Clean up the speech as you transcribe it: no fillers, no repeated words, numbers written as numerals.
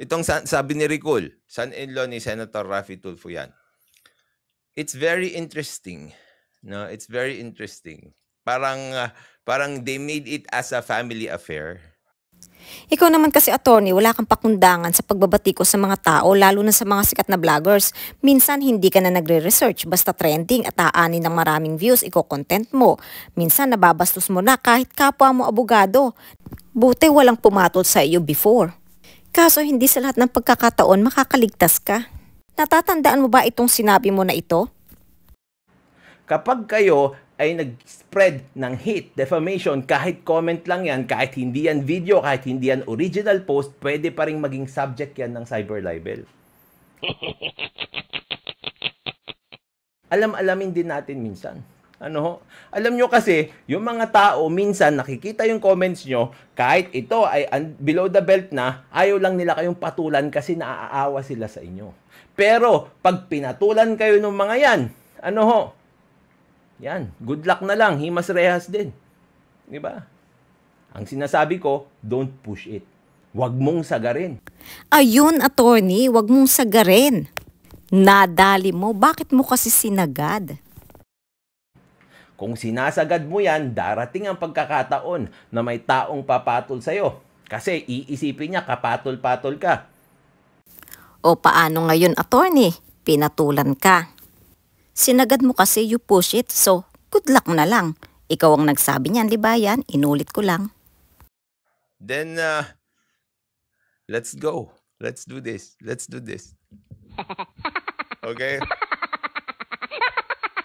Itong sabi ni Ricol, son-in-law ni Senator Raffy Tulfo yan. It's very interesting. No, it's very interesting. Parang they made it as a family affair. Ikaw naman kasi, attorney, wala kang pakundangan sa pagbabatiko sa mga tao, lalo na sa mga sikat na vloggers. Minsan hindi ka na nagre-research, basta trending at aanin ng maraming views, iko-content mo. Minsan nababastos mo na kahit kapwa mo abogado. Buti walang pumatol sa iyo before. Kaso hindi sa lahat ng pagkakataon makakaligtas ka. Natatandaan mo ba itong sinabi mo na ito? Kapag kayo ay nag-spread ng hate, defamation, kahit comment lang yan, kahit hindi yan video, kahit hindi yan original post, pwede pa rin maging subject yan ng cyber libel. Alamin din natin minsan. Alam nyo kasi, yung mga tao minsan nakikita yung comments nyo, kahit ito ay below the belt na, ayaw lang nila kayong patulan kasi naaawa sila sa inyo. Pero, pag pinatulan kayo ng mga yan, yan, good luck na lang, himas rehas din. Di ba? Ang sinasabi ko, don't push it. Huwag mong sagarin. Ayun, attorney, huwag mong sagarin. Nadali mo, bakit mo kasi sinagad? Kung sinasagad mo yan, darating ang pagkakataon na may taong papatol sa'yo. Kasi iisipin niya, kapatol-patol ka. O paano ngayon, attorney? Pinatulan ka. Sinagad mo kasi, you push it, so good luck na lang. Ikaw ang nagsabi niyan, di ba yan? Inulit ko lang. Then, let's go. Let's do this. Okay?